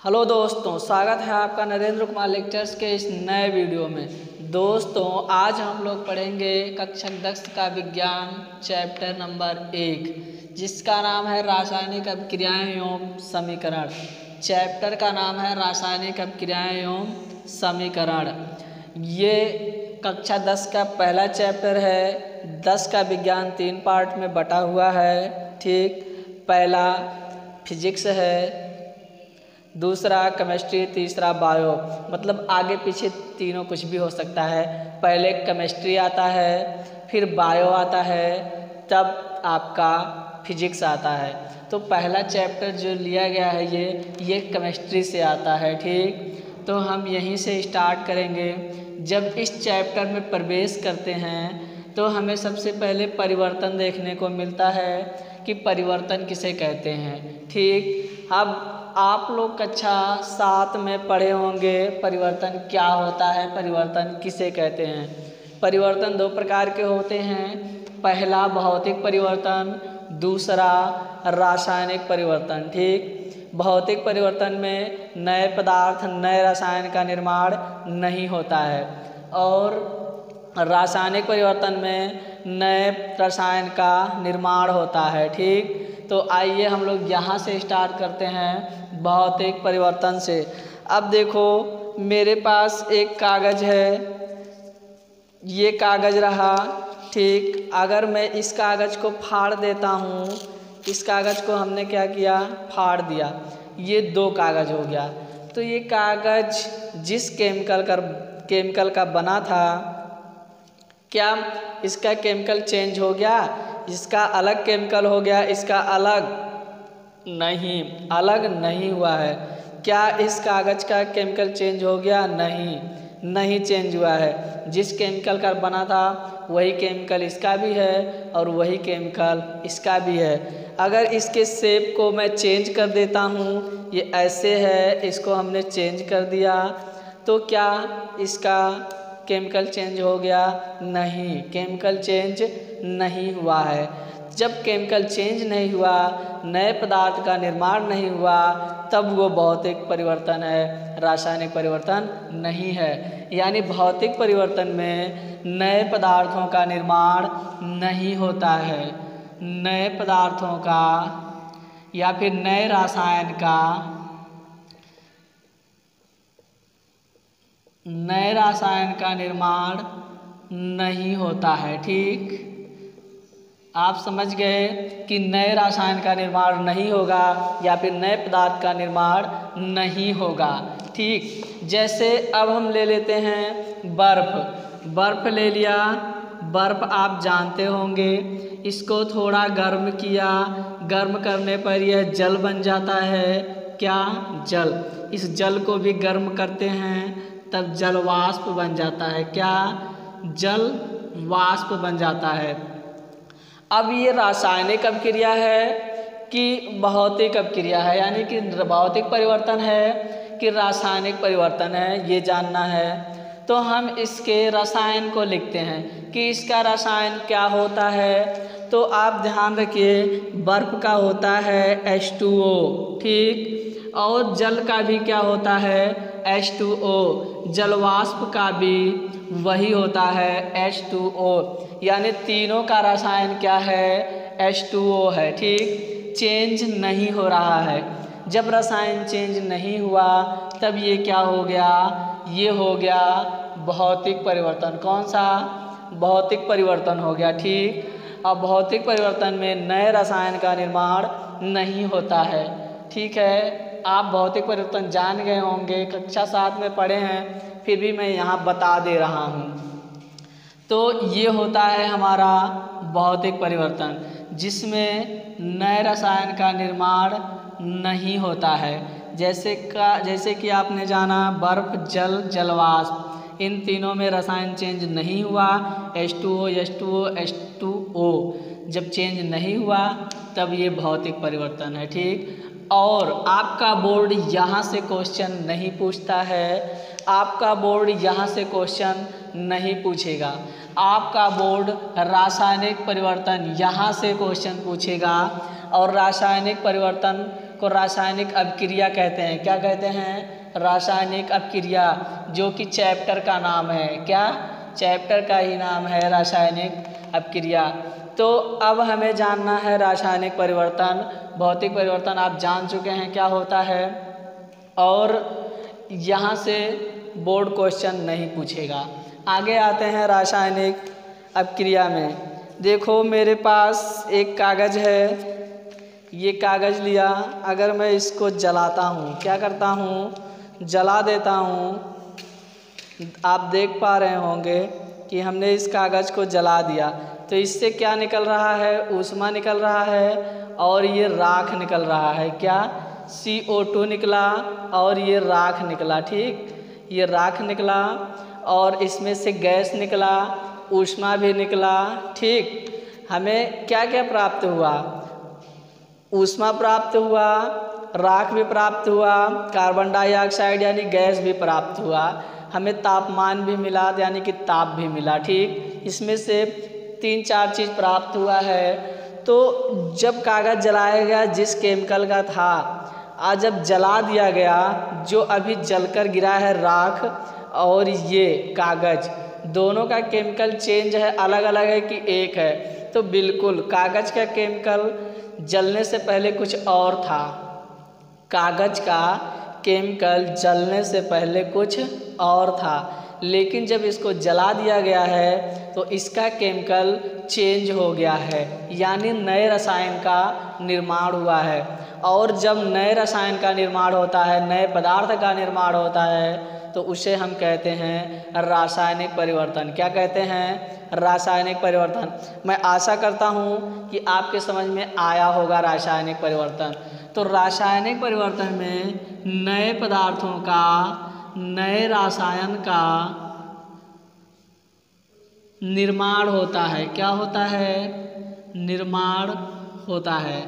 Hello दोस्तों, स्वागत है आपका नरेंद्र कुमार लेक्चर्स के इस नए वीडियो में। दोस्तों, आज हम लोग पढ़ेंगे कक्षा 10 का विज्ञान चैप्टर नंबर 1, जिसका नाम है रासायनिक अभिक्रियाएं एवं समीकरण। चैप्टर का नाम है रासायनिक अभिक्रियाएं एवं समीकरण। ये कक्षा 10 का पहला चैप्टर है। 10 का विज्ञान 3 पार्ट में बटा हुआ है। ठीक, पहला फिजिक्स है, दूसरा केमिस्ट्री, तीसरा बायो। मतलब आगे पीछे तीनों कुछ भी हो सकता है। पहले केमिस्ट्री आता है, फिर बायो आता है, तब आपका फिजिक्स आता है। तो पहला चैप्टर जो लिया गया है ये केमिस्ट्री से आता है। ठीक, तो हम यहीं से स्टार्ट करेंगे। जब इस चैप्टर में प्रवेश करते हैं तो हमें सबसे पहले परिवर्तन देखने को मिलता है कि परिवर्तन किसे कहते हैं। ठीक, अब आप लोग कक्षा 7 में पढ़े होंगे परिवर्तन क्या होता है, परिवर्तन किसे कहते हैं। परिवर्तन 2 प्रकार के होते हैं। पहला भौतिक परिवर्तन, दूसरा रासायनिक परिवर्तन। ठीक, भौतिक परिवर्तन में नए पदार्थ, नए रसायन का निर्माण नहीं होता है, और रासायनिक परिवर्तन में नए रसायन का निर्माण होता है। ठीक, तो आइए हम लोग यहाँ से स्टार्ट करते हैं भौतिक परिवर्तन से। अब देखो, मेरे पास एक कागज़ है, ये कागज़ रहा। ठीक, अगर मैं इस कागज़ को फाड़ देता हूँ, इस कागज़ को हमने क्या किया, फाड़ दिया, ये 2 कागज़ हो गया। तो ये कागज़ जिस केमिकल का बना था, क्या इसका केमिकल चेंज हो गया? इसका अलग केमिकल हो गया, इसका अलग नहीं हुआ है। क्या इस कागज़ का केमिकल चेंज हो गया? नहीं चेंज हुआ है। जिस केमिकल का बना था वही केमिकल इसका भी है और वही केमिकल इसका भी है। अगर इसके शेप को मैं चेंज कर देता हूँ, ये ऐसे है, इसको हमने चेंज कर दिया, तो क्या इसका केमिकल चेंज हो गया? नहीं, केमिकल चेंज नहीं हुआ है। जब केमिकल चेंज नहीं हुआ, नए पदार्थ का निर्माण नहीं हुआ, तब वो भौतिक परिवर्तन है, रासायनिक परिवर्तन नहीं है। यानी भौतिक परिवर्तन में नए पदार्थों का निर्माण नहीं होता है, नए पदार्थों का या फिर नए रसायन का निर्माण नहीं होता है। ठीक, आप समझ गए कि नए रसायन का निर्माण नहीं होगा या फिर नए पदार्थ का निर्माण नहीं होगा। ठीक, जैसे अब हम ले लेते हैं बर्फ़ ले लिया। बर्फ़ आप जानते होंगे, इसको थोड़ा गर्म किया, गर्म करने पर यह जल बन जाता है। क्या? जल। इस जल को भी गर्म करते हैं, तब जल वाष्प बन जाता है। क्या? जल वाष्प बन जाता है। अब ये रासायनिक अभिक्रिया है कि भौतिक अभिक्रिया है, यानी कि भौतिक परिवर्तन है कि रासायनिक परिवर्तन है, ये जानना है। तो हम इसके रसायन को लिखते हैं कि इसका रसायन क्या होता है। तो आप ध्यान रखिए, बर्फ़ का होता है H2O। ठीक, और जल का भी क्या होता है? H2O। जलवाष्प का भी वही होता है, H2O। यानी तीनों का रसायन क्या है? H2O है। ठीक, चेंज नहीं हो रहा है। जब रसायन चेंज नहीं हुआ, तब ये क्या हो गया? ये हो गया भौतिक परिवर्तन। कौन सा? भौतिक परिवर्तन हो गया। ठीक, अब भौतिक परिवर्तन में नए रसायन का निर्माण नहीं होता है। ठीक है, आप भौतिक परिवर्तन जान गए होंगे, कक्षा 7 में पढ़े हैं, फिर भी मैं यहाँ बता दे रहा हूँ। तो ये होता है हमारा भौतिक परिवर्तन, जिसमें नए रसायन का निर्माण नहीं होता है। जैसे कि आपने जाना, बर्फ, जल, जलवाष्प, इन तीनों में रसायन चेंज नहीं हुआ। H2O, H2O, H2O जब चेंज नहीं हुआ, तब ये भौतिक परिवर्तन है। ठीक, और आपका बोर्ड यहाँ से क्वेश्चन नहीं पूछता है, आपका बोर्ड यहाँ से क्वेश्चन नहीं पूछेगा। आपका बोर्ड रासायनिक परिवर्तन यहाँ से क्वेश्चन पूछेगा, और रासायनिक परिवर्तन को रासायनिक अभिक्रिया कहते हैं। क्या कहते हैं? रासायनिक अभिक्रिया, जो कि चैप्टर का नाम है। क्या? चैप्टर का ही नाम है रासायनिक अभिक्रिया। तो अब हमें जानना है रासायनिक परिवर्तन। भौतिक परिवर्तन आप जान चुके हैं क्या होता है, और यहाँ से बोर्ड क्वेश्चन नहीं पूछेगा। आगे आते हैं रासायनिक अभिक्रिया में। देखो मेरे पास एक कागज़ है, ये कागज़ लिया, अगर मैं इसको जलाता हूँ, क्या करता हूँ? जला देता हूँ। आप देख पा रहे होंगे कि हमने इस कागज़ को जला दिया, तो इससे क्या निकल रहा है? ऊष्मा निकल रहा है, और ये राख निकल रहा है। क्या? CO2 निकला और ये राख निकला। ठीक, ये राख निकला और इसमें से गैस निकला, ऊष्मा भी निकला। ठीक, हमें क्या क्या प्राप्त हुआ? ऊष्मा प्राप्त हुआ, राख भी प्राप्त हुआ, कार्बन डाइऑक्साइड यानी गैस भी प्राप्त हुआ, हमें तापमान भी मिला यानी कि ताप भी मिला। ठीक, इसमें से 3-4 चीज़ प्राप्त हुआ है। तो जब कागज़ जलाया गया जिस केमिकल का था, आज जब जला दिया गया, जो अभी जलकर गिरा है राख और ये कागज़, दोनों का केमिकल चेंज है, अलग अलग है कि एक है? तो बिल्कुल, कागज़ का केमिकल जलने से पहले कुछ और था। कागज़ का केमिकल जलने से पहले कुछ और था, लेकिन जब इसको जला दिया गया है तो इसका केमिकल चेंज हो गया है, यानी नए रसायन का निर्माण हुआ है। और जब नए रसायन का निर्माण होता है, नए पदार्थ का निर्माण होता है, तो उसे हम कहते हैं रासायनिक परिवर्तन। क्या कहते हैं? रासायनिक परिवर्तन। मैं आशा करता हूँ कि आपके समझ में आया होगा रासायनिक परिवर्तन। तो रासायनिक परिवर्तन में नए पदार्थों का, नए रसायन का निर्माण होता है। क्या होता है? निर्माण होता है।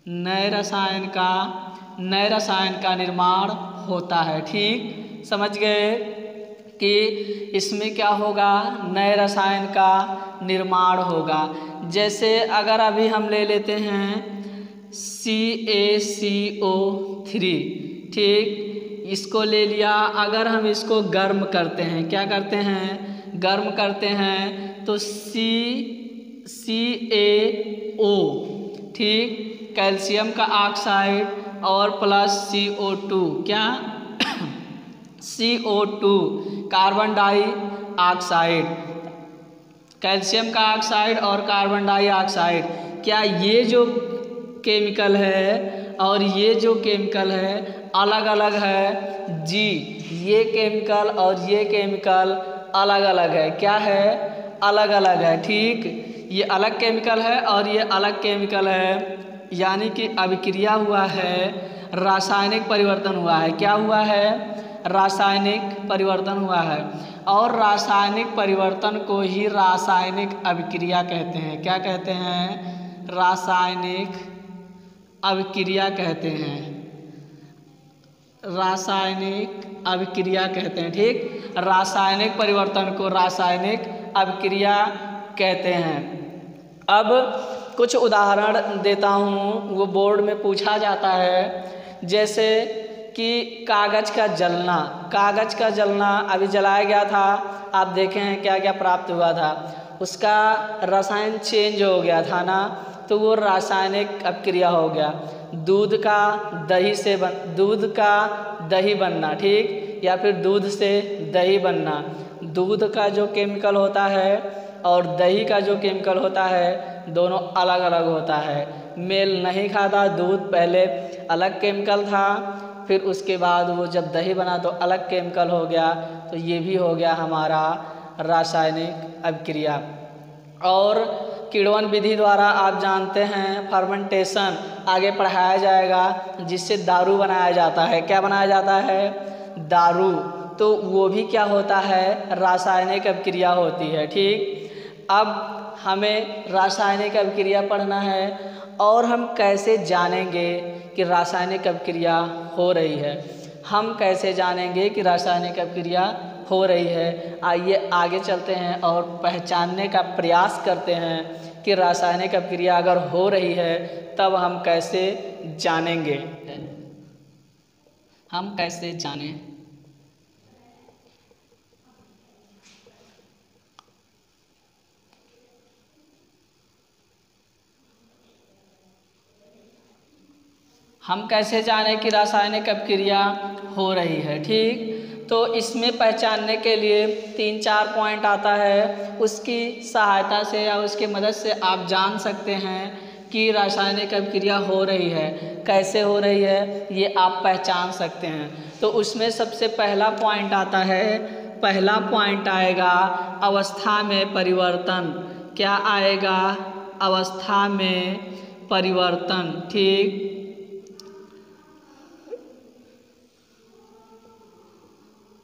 नए रसायन का निर्माण होता है। ठीक, समझ गए कि इसमें क्या होगा? नए रसायन का निर्माण होगा। जैसे अगर अभी हम ले लेते हैं CaCO3, ठीक, इसको ले लिया। अगर हम इसको गर्म करते हैं, क्या करते हैं? गर्म करते हैं तो CaO, ठीक, कैल्शियम का ऑक्साइड और प्लस CO2, क्या? CO2 कार्बन डाइऑक्साइड, कैल्शियम का ऑक्साइड और कार्बन डाइऑक्साइड। क्या ये जो केमिकल है और ये जो केमिकल है अलग अलग है? जी, ये केमिकल और ये केमिकल अलग अलग है। क्या है? अलग अलग है। ठीक, ये अलग केमिकल है और ये अलग केमिकल है, यानी कि अभिक्रिया हुआ है, रासायनिक परिवर्तन हुआ है। क्या हुआ है? रासायनिक परिवर्तन हुआ है। और रासायनिक परिवर्तन को ही रासायनिक अभिक्रिया कहते हैं। क्या कहते हैं? रासायनिक अभिक्रिया कहते हैं। रासायनिक अभिक्रिया कहते हैं। ठीक, रासायनिक परिवर्तन को रासायनिक अभिक्रिया कहते हैं। अब कुछ उदाहरण देता हूँ, वो बोर्ड में पूछा जाता है। जैसे कि कागज़ का जलना अभी जलाया गया था, आप देखें हैं क्या क्या प्राप्त हुआ था? उसका रसायन चेंज हो गया था ना, तो वो रासायनिक अभिक्रिया हो गया। दूध का दही बनना, ठीक, या फिर दूध से दही बनना। दूध का जो केमिकल होता है और दही का जो केमिकल होता है, दोनों अलग अलग होता है, मेल नहीं खाता। दूध पहले अलग केमिकल था, फिर उसके बाद वो जब दही बना तो अलग केमिकल हो गया। तो ये भी हो गया हमारा रासायनिक अभिक्रिया। और किण्वन विधि द्वारा आप जानते हैं फर्मेंटेशन आगे पढ़ाया जाएगा, जिससे दारू बनाया जाता है। क्या बनाया जाता है? दारू। तो वो भी क्या होता है? रासायनिक अभिक्रिया होती है। ठीक, अब हमें रासायनिक अभिक्रिया पढ़ना है, और हम कैसे जानेंगे कि रासायनिक अभिक्रिया हो रही है? हम कैसे जानेंगे कि रासायनिक अभिक्रिया हो रही है? आइए आगे चलते हैं और पहचानने का प्रयास करते हैं कि रासायनिक अभिक्रिया अगर हो रही है तब हम कैसे जानेंगे, हम कैसे जानें। हम कैसे जानें कि रासायनिक अभिक्रिया हो रही है, ठीक। तो इसमें पहचानने के लिए 3-4 पॉइंट आता है, उसकी सहायता से या उसकी मदद से आप जान सकते हैं कि रासायनिक अभिक्रिया हो रही है। कैसे हो रही है ये आप पहचान सकते हैं। तो उसमें सबसे पहला पॉइंट आता है, पहला पॉइंट आएगा अवस्था में परिवर्तन। क्या आएगा? अवस्था में परिवर्तन, ठीक।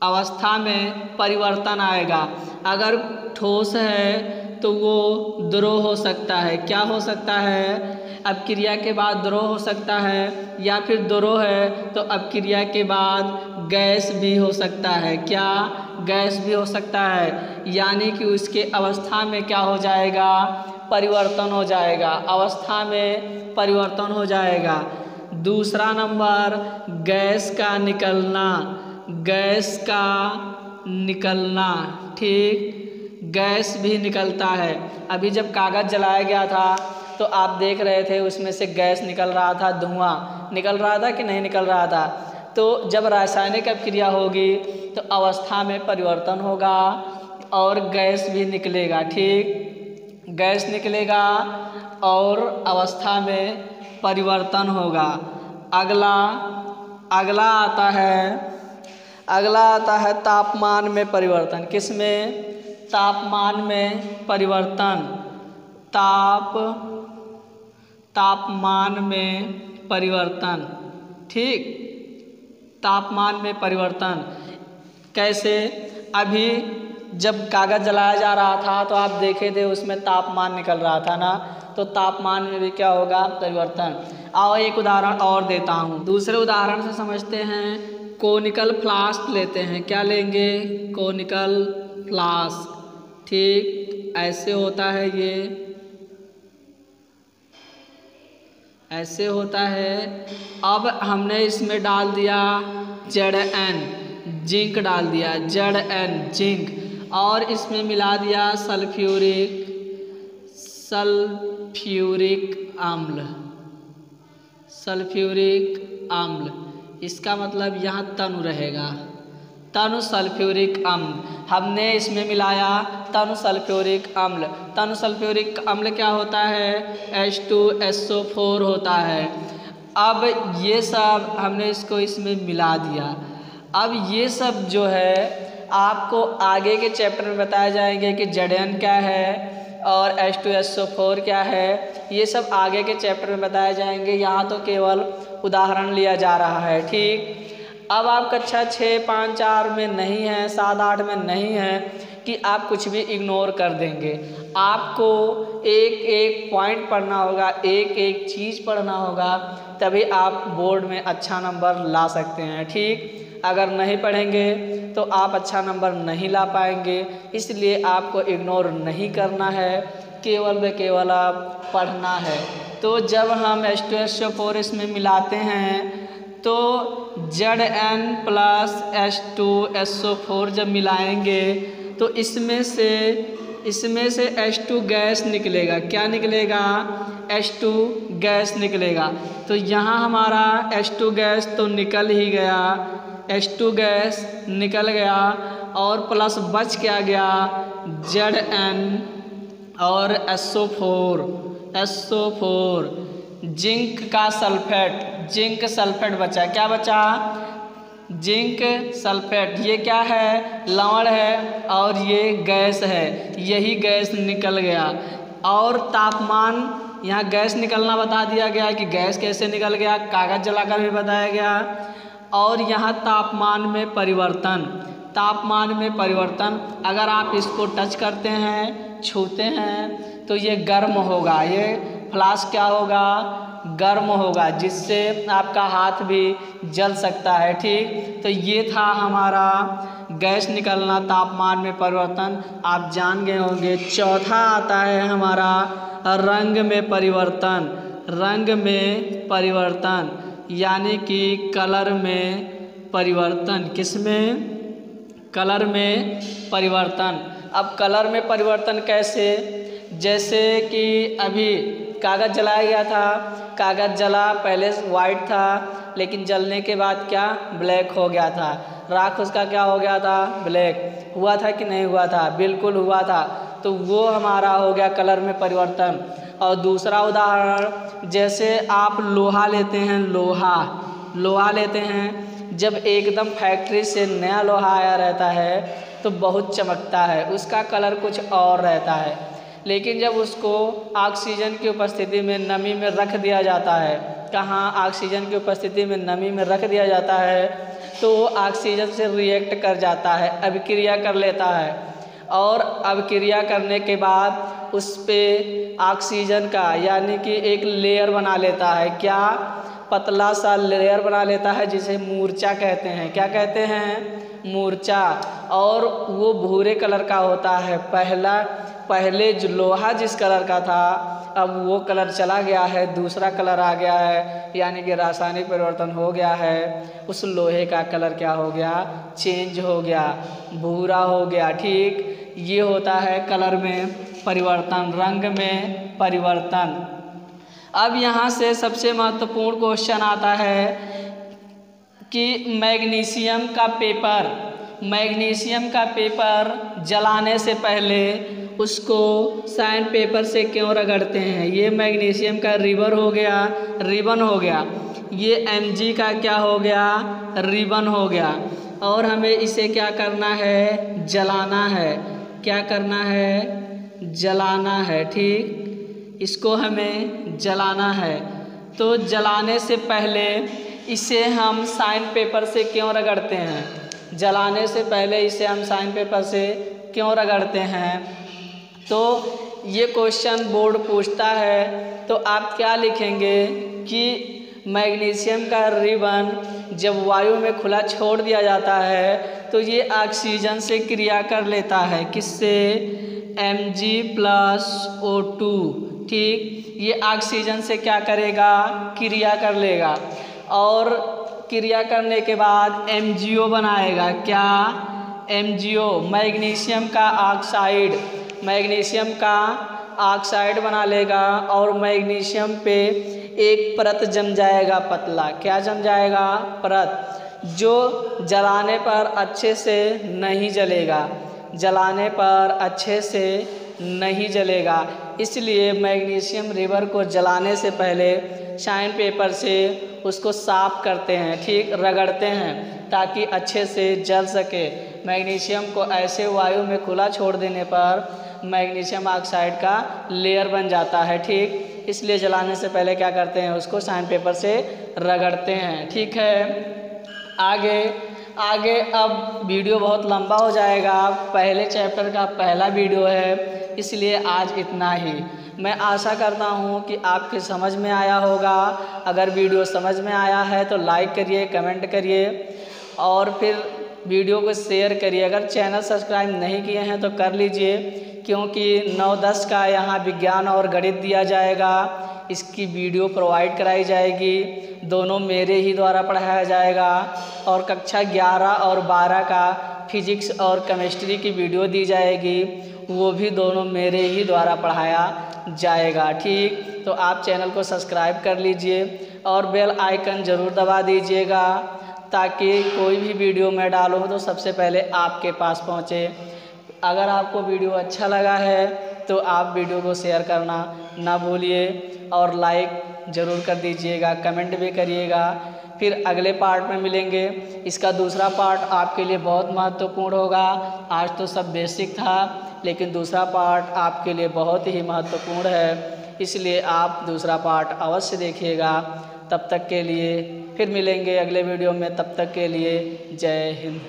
अवस्था में परिवर्तन आएगा। अगर ठोस है तो वो द्रव हो सकता है। क्या हो सकता है? अपक्रिया के बाद द्रव हो सकता है, या फिर द्रव है तो अपक्रिया के बाद गैस भी हो सकता है। क्या? गैस भी हो सकता है। यानी कि उसके अवस्था में क्या हो जाएगा? परिवर्तन हो जाएगा। अवस्था में परिवर्तन हो जाएगा। दूसरा नंबर, गैस का निकलना। गैस का निकलना, ठीक। गैस भी निकलता है। अभी जब कागज़ जलाया गया था तो आप देख रहे थे उसमें से गैस निकल रहा था, धुआं निकल रहा था कि नहीं निकल रहा था। तो जब रासायनिक अभिक्रिया होगी तो अवस्था में परिवर्तन होगा और गैस भी निकलेगा, ठीक। गैस निकलेगा और अवस्था में परिवर्तन होगा। अगला आता है तापमान में परिवर्तन। किसमें? तापमान में परिवर्तन। तापमान में परिवर्तन, ठीक। तापमान में परिवर्तन कैसे? अभी जब कागज़ जलाया जा रहा था तो आप देखे थे उसमें तापमान निकल रहा था ना, तो तापमान में भी क्या होगा? परिवर्तन। आओ एक उदाहरण और देता हूँ। दूसरे उदाहरण से समझते हैं। कोनिकल फ्लास्क लेते हैं। क्या लेंगे? कोनिकल फ्लास्क, ठीक। ऐसे होता है, ये ऐसे होता है। अब हमने इसमें डाल दिया Zn, जिंक डाल दिया, Zn जिंक, और इसमें मिला दिया सल्फ्यूरिक अम्ल। इसका मतलब यहाँ तनु रहेगा, तनु सल्फ्यूरिक अम्ल। हमने इसमें मिलाया तनु सल्फ्यूरिक अम्ल। तनु सल्फ्यूरिक अम्ल क्या होता है? H2SO4 होता है। अब ये सब हमने इसको इसमें मिला दिया। अब ये सब जो है आपको आगे के चैप्टर में बताए जाएंगे कि Zn क्या है और H2SO4 क्या है। ये सब आगे के चैप्टर में बताए जाएंगे। यहाँ तो केवल उदाहरण लिया जा रहा है, ठीक। अब आप कक्षा 6, 5, 4 में नहीं हैं, 7, 8 में नहीं हैं कि आप कुछ भी इग्नोर कर देंगे। आपको एक एक पॉइंट पढ़ना होगा, एक एक चीज़ पढ़ना होगा, तभी आप बोर्ड में अच्छा नंबर ला सकते हैं, ठीक। अगर नहीं पढ़ेंगे तो आप अच्छा नंबर नहीं ला पाएंगे। इसलिए आपको इग्नोर नहीं करना है, केवल व केवल आप पढ़ना है। तो जब हम H2SO4 इसमें मिलाते हैं तो Zn प्लस H2SO4 जब मिलाएंगे तो इसमें से H2 गैस निकलेगा। क्या निकलेगा? H2 गैस निकलेगा। तो यहाँ हमारा H2 गैस तो निकल ही गया, H2 गैस निकल गया और प्लस बच क्या गया? Zn और SO4 जिंक का जिंक सल्फेट बचा। क्या बचा? Zinc sulphate. ये क्या है? लवण है और ये गैस है। यही गैस निकल गया। और तापमान, यहाँ गैस निकलना बता दिया गया कि गैस कैसे निकल गया, कागज़ जलाकर भी बताया गया। और यहाँ तापमान में परिवर्तन, अगर आप इसको टच करते हैं, छूते हैं तो ये गर्म होगा। ये फ्लास्क क्या होगा? गर्म होगा, जिससे आपका हाथ भी जल सकता है, ठीक। तो ये था हमारा गैस निकलना, तापमान में परिवर्तन, आप जान गए होंगे। चौथा आता है हमारा रंग में परिवर्तन, रंग में परिवर्तन यानी कि कलर में परिवर्तन। किसमें? कलर में परिवर्तन। अब कलर में परिवर्तन कैसे? जैसे कि अभी कागज़ जलाया गया था, कागज़ जला, पहले वाइट था लेकिन जलने के बाद क्या? ब्लैक हो गया था। राख उसका क्या हो गया था? ब्लैक। हुआ था कि नहीं हुआ था? बिल्कुल हुआ था। तो वो हमारा हो गया कलर में परिवर्तन। और दूसरा उदाहरण, जैसे आप लोहा लेते हैं, लोहा लेते हैं, जब एकदम फैक्ट्री से नया लोहा आया रहता है तो बहुत चमकता है, उसका कलर कुछ और रहता है। लेकिन जब उसको ऑक्सीजन की उपस्थिति में नमी में रख दिया जाता है, कहाँ? ऑक्सीजन की उपस्थिति में नमी में रख दिया जाता है तो वो ऑक्सीजन से रिएक्ट कर जाता है, अभिक्रिया कर लेता है। और अभिक्रिया करने के बाद उस पे ऑक्सीजन का यानी कि एक लेयर बना लेता है। क्या? पतला सा लेयर बना लेता है जिसे मूर्छा कहते हैं। क्या कहते हैं? मूर्छा। और वो भूरे कलर का होता है। पहले जो लोहा जिस कलर का था अब वो कलर चला गया है, दूसरा कलर आ गया है, यानी कि रासायनिक परिवर्तन हो गया है। उस लोहे का कलर क्या हो गया? चेंज हो गया, भूरा हो गया। ठीक, ये होता है कलर में परिवर्तन, रंग में परिवर्तन। अब यहाँ से सबसे महत्वपूर्ण क्वेश्चन आता है कि मैग्नीशियम का पेपर जलाने से पहले उसको साइन पेपर से क्यों रगड़ते हैं? ये मैग्नीशियम का रिबन हो गया। ये Mg का क्या हो गया? रिबन हो गया। और हमें इसे क्या करना है? जलाना है। क्या करना है? जलाना है। ठीक, इसको हमें जलाना है। तो जलाने से पहले इसे हम साइन पेपर से क्यों रगड़ते हैं? जलाने से पहले इसे हम साइन पेपर से क्यों रगड़ते हैं? तो ये क्वेश्चन बोर्ड पूछता है तो आप क्या लिखेंगे कि मैग्नीशियम का रिबन जब वायु में खुला छोड़ दिया जाता है तो ये ऑक्सीजन से क्रिया कर लेता है। किससे? Mg+O2। ठीक, ये ऑक्सीजन से क्या करेगा? क्रिया कर लेगा। और क्रिया करने के बाद MgO बनाएगा। क्या? MgO, मैग्नीशियम का ऑक्साइड बना लेगा। और मैग्नीशियम पे एक परत जम जाएगा, पतला। क्या जम जाएगा? परत, जो जलाने पर अच्छे से नहीं जलेगा। इसलिए मैग्नीशियम रिबर को जलाने से पहले शाइन पेपर से उसको साफ करते हैं। ठीक, रगड़ते हैं ताकि अच्छे से जल सके। मैग्नीशियम को ऐसे वायु में खुला छोड़ देने पर मैग्नीशियम ऑक्साइड का लेयर बन जाता है। ठीक, इसलिए जलाने से पहले क्या करते हैं? उसको शाइन पेपर से रगड़ते हैं। ठीक है, आगे अब वीडियो बहुत लंबा हो जाएगा। पहले चैप्टर का पहला वीडियो है, इसलिए आज इतना ही। मैं आशा करता हूँ कि आपके समझ में आया होगा। अगर वीडियो समझ में आया है तो लाइक करिए, कमेंट करिए और फिर वीडियो को शेयर करिए। अगर चैनल सब्सक्राइब नहीं किए हैं तो कर लीजिए, क्योंकि 9-10 का यहाँ विज्ञान और गणित दिया जाएगा। इसकी वीडियो प्रोवाइड कराई जाएगी, दोनों मेरे ही द्वारा पढ़ाया जाएगा। और कक्षा 11 और 12 का फिजिक्स और केमिस्ट्री की वीडियो दी जाएगी, वो भी दोनों मेरे ही द्वारा पढ़ाया जाएगा। ठीक, तो आप चैनल को सब्सक्राइब कर लीजिए और बेल आइकन ज़रूर दबा दीजिएगा ताकि कोई भी वीडियो मैं डालूँ तो सबसे पहले आपके पास पहुँचे। अगर आपको वीडियो अच्छा लगा है तो आप वीडियो को शेयर करना ना भूलिए और लाइक ज़रूर कर दीजिएगा, कमेंट भी करिएगा। फिर अगले पार्ट में मिलेंगे। इसका दूसरा पार्ट आपके लिए बहुत महत्वपूर्ण होगा। आज तो सब बेसिक था, लेकिन दूसरा पार्ट आपके लिए बहुत ही महत्वपूर्ण है, इसलिए आप दूसरा पार्ट अवश्य देखिएगा। तब तक के लिए फिर मिलेंगे अगले वीडियो में। तब तक के लिए जय हिंद।